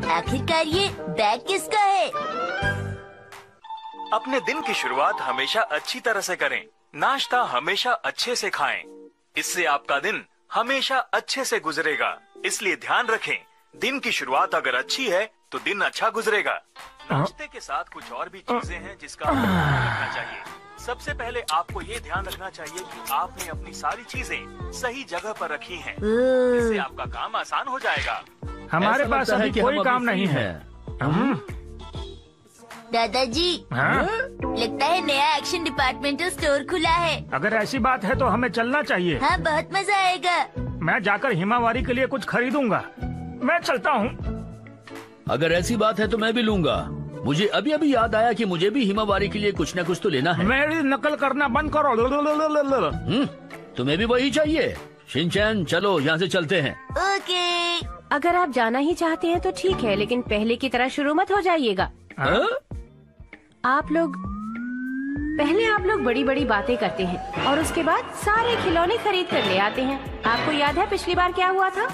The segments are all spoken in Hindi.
आखिरकार ये बैग किसका है? अपने दिन की शुरुआत हमेशा अच्छी तरह से करें। नाश्ता हमेशा अच्छे से खाएं। इससे आपका दिन हमेशा अच्छे से गुजरेगा। इसलिए ध्यान रखें, दिन की शुरुआत अगर अच्छी है तो दिन अच्छा गुजरेगा। नाश्ते के साथ कुछ और भी चीजें हैं जिसका आपको ध्यान रखना चाहिए। सबसे पहले आपको ये ध्यान रखना चाहिए कि आपने अपनी सारी चीजें सही जगह पर रखी हैं। इससे आपका काम आसान हो जाएगा। हमारे पास अभी कोई काम नहीं है। दादाजी, लगता है नया एक्शन डिपार्टमेंटल स्टोर खुला है। अगर ऐसी बात है तो हमें चलना चाहिए। हाँ, बहुत मजा आएगा। मैं जाकर हिमावारी के लिए कुछ खरीदूंगा। मैं चलता हूँ। अगर ऐसी बात है तो मैं भी लूंगा। मुझे अभी अभी याद आया कि मुझे भी हिमावारी के लिए कुछ न कुछ तो लेना है। मेरी नकल करना बंद करो। तुम्हें भी वही चाहिए? शिनचैन, चलो यहाँ से चलते हैं। ओके। अगर आप जाना ही चाहते हैं तो ठीक है, लेकिन पहले की तरह शुरू मत हो जाइएगा। आप लोग बड़ी बड़ी बातें करते हैं और उसके बाद सारे खिलौने खरीद कर ले आते हैं। आपको याद है पिछली बार क्या हुआ था?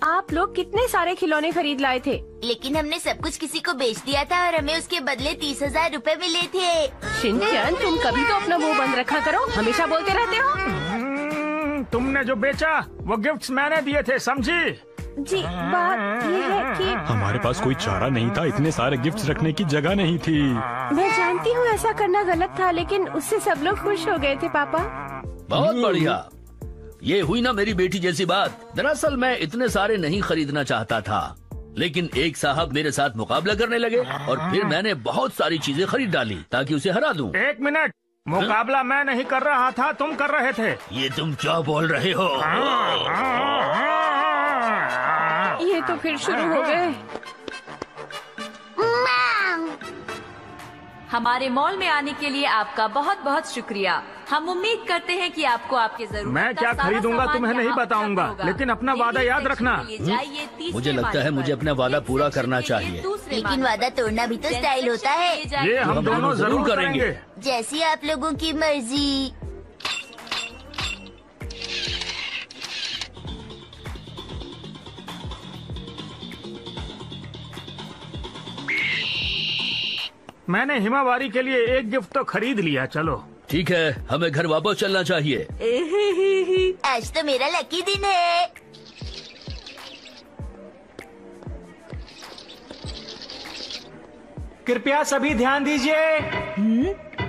आप लोग कितने सारे खिलौने खरीद लाए थे, लेकिन हमने सब कुछ किसी को बेच दिया था और हमें उसके बदले 30,000 रुपए मिले थे। शिनचैन, तुम कभी तो अपना मुंह बंद रखा करो, हमेशा बोलते रहते हो। तुमने जो बेचा वो गिफ्ट्स मैंने दिए थे, समझी? जी, बात ये है कि हमारे पास कोई चारा नहीं था, इतने सारे गिफ्ट्स रखने की जगह नहीं थी। मैं जानती हूँ ऐसा करना गलत था, लेकिन उससे सब लोग खुश हो गए थे पापा। बहुत बढ़िया। ये हुई ना मेरी बेटी जैसी बात। दरअसल मैं इतने सारे नहीं खरीदना चाहता था, लेकिन एक साहब मेरे साथ मुकाबला करने लगे और फिर मैंने बहुत सारी चीजें खरीद डाली ताकि उसे हरा दूं। एक मिनट, मुकाबला मैं नहीं कर रहा था, तुम कर रहे थे। ये तुम क्या बोल रहे हो? ये तो फिर शुरू हो गए। हमारे मॉल में आने के लिए आपका बहुत बहुत शुक्रिया। हम उम्मीद करते हैं कि आपको आपके जरूरत मैं क्या खरीदूंगा तुम्हें नहीं बताऊंगा, लेकिन अपना वादा याद रखना। मुझे लगता है मुझे अपना वादा पूरा करना चाहिए। लेकिन वादा तोड़ना भी तो स्टाइल होता है। ये हम दोनों जरूर करेंगे। जैसी आप लोगों की मर्जी। मैंने हिमावारी के लिए एक गिफ्ट तो खरीद लिया। चलो ठीक है, हमें घर वापस चलना चाहिए। आज तो मेरा लकी दिन है। कृपया सभी ध्यान दीजिए।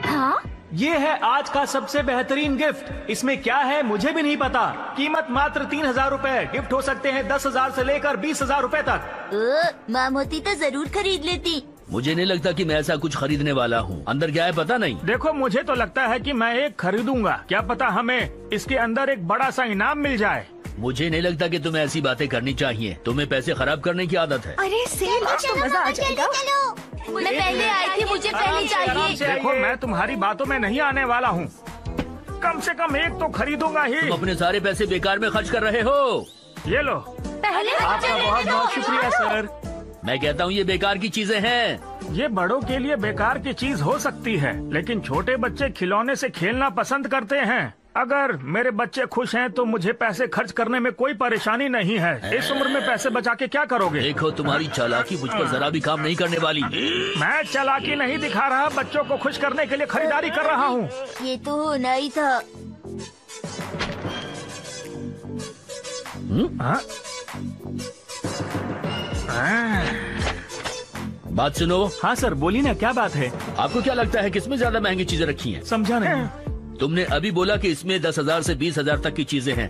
हाँ? ये है आज का सबसे बेहतरीन गिफ्ट। इसमें क्या है मुझे भी नहीं पता। कीमत मात्र 3,000 रुपए। गिफ्ट हो सकते हैं 10,000 से लेकर 20,000 रुपए तक। माम होती तो जरूर खरीद लेती। मुझे नहीं लगता कि मैं ऐसा कुछ खरीदने वाला हूँ। अंदर क्या है पता नहीं। देखो, मुझे तो लगता है कि मैं एक खरीदूंगा। क्या पता हमें इसके अंदर एक बड़ा सा इनाम मिल जाए। मुझे नहीं लगता कि तुम्हें ऐसी बातें करनी चाहिए। तुम्हें पैसे खराब करने की आदत है। अरे सेल, आज तो मजा आ जाएगा। मैं पहले आई थी, मुझे पहले चाहिए। देखो, मैं तुम्हारी बातों में नहीं आने वाला हूँ। कम से कम एक तो खरीदूंगा ही। तुम अपने सारे पैसे बेकार में खर्च कर रहे हो। ये लो। पहले आपका बहुत बहुत शुक्रिया सर। मैं कहता हूँ ये बेकार की चीजें हैं। ये बड़ों के लिए बेकार की चीज हो सकती है, लेकिन छोटे बच्चे खिलौने से खेलना पसंद करते हैं। अगर मेरे बच्चे खुश हैं तो मुझे पैसे खर्च करने में कोई परेशानी नहीं है। इस उम्र में पैसे बचा के क्या करोगे? देखो, तुम्हारी चालाकी मुझ पर जरा भी काम नहीं करने वाली। मैं चालाकी नहीं दिखा रहा, बच्चों को खुश करने के लिए खरीदारी कर रहा हूँ। ये तो होना ही था। बात सुनो। हाँ सर, बोलिए ना, क्या बात है? आपको क्या लगता है किसमें ज्यादा महंगी चीजें रखी हैं? समझा नहीं। तुमने अभी बोला कि इसमें 10,000 से 20,000 तक की चीजें हैं।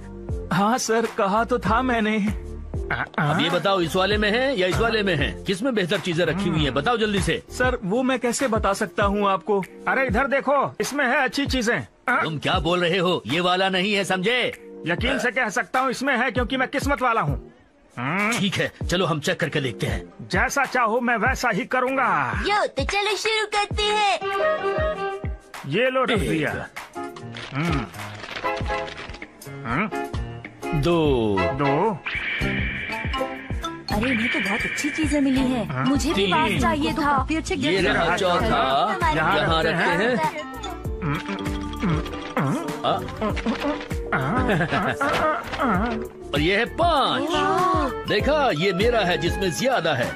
हाँ सर, कहा तो था मैंने। अब ये बताओ, इस वाले में है या इस वाले में है? किसमें बेहतर चीजें रखी हुई हैं? बताओ जल्दी से। सर, वो मैं कैसे बता सकता हूँ आपको? अरे इधर देखो, इसमें है अच्छी चीजें। तुम क्या बोल रहे हो? ये वाला नहीं है, समझे? यकीन से कह सकता हूँ इसमें है, क्योंकि मैं किस्मत वाला हूँ। ठीक है, चलो हम चेक करके देखते हैं। जैसा चाहो मैं वैसा ही करूँगा। यो, तो चलो शुरू करते हैं। ये लो, रख दिया। दो। अरे इन्हें तो बहुत अच्छी चीजें मिली हैं। मुझे भी बात चाहिए था। ये रहा चौथा। यहाँ रखते हैं। और ये है 5। देखा, ये मेरा है जिसमें ज्यादा है।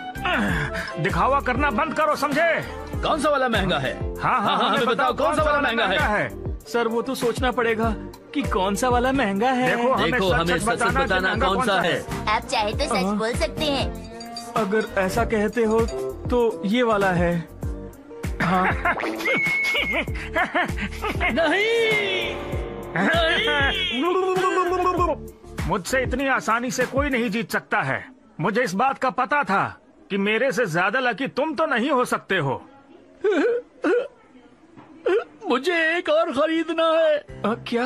दिखावा करना बंद करो, समझे? कौन सा वाला महंगा है? हाँ, हमें बताओ कौन सा वाला महंगा है? सर वो तो सोचना पड़ेगा कि कौन सा वाला महंगा है। देखो हमें सच बताना कौन सा है। आप चाहे तो सच बोल सकते हैं। अगर ऐसा कहते हो तो ये वाला है। हाँ। नहीं, मुझसे इतनी आसानी से कोई नहीं जीत सकता है। मुझे इस बात का पता था कि मेरे से ज्यादा लकी तुम तो नहीं हो सकते हो। मुझे एक और खरीदना है। क्या?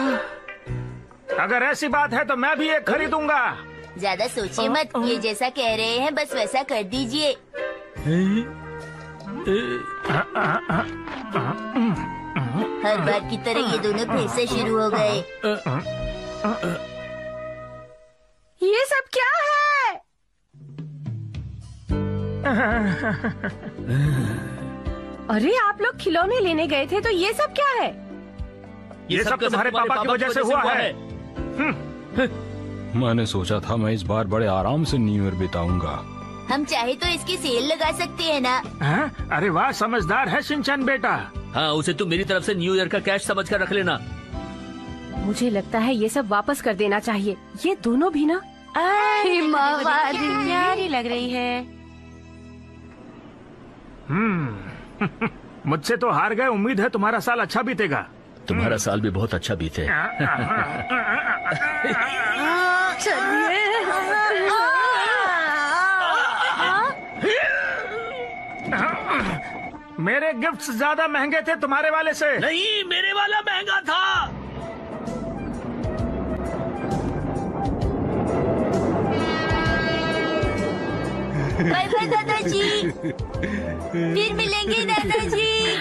अगर ऐसी बात है तो मैं भी एक खरीदूंगा। ज्यादा सोचिए मत, ये जैसा कह रहे हैं बस वैसा कर दीजिए। हर बार की तरह ये दोनों फिर से शुरू हो गए। ये सब क्या है? अरे आप लोग खिलौने लेने गए थे तो ये सब क्या है? ये सब तुम्हारे पापा की वजह से हुआ है। मैंने सोचा था मैं इस बार बड़े आराम से न्यू ईयर बिताऊंगा। हम चाहे तो इसकी सेल लगा सकते हैं ना। हाँ? अरे वाह, समझदार है शिनचैन बेटा। हाँ, उसे तुम मेरी तरफ से न्यू ईयर का कैश समझ कर रख लेना। मुझे लगता है ये सब वापस कर देना चाहिए। ये दोनों भी ना प्यारी लग रही है। मुझसे तो हार गए। उम्मीद है तुम्हारा साल अच्छा बीतेगा। तुम्हारा साल भी बहुत अच्छा बीते। मेरे गिफ्ट्स ज्यादा महंगे थे तुम्हारे वाले से। नहीं, मेरे वाला महंगा था। बाय बाय दादाजी, फिर मिलेंगे दादाजी।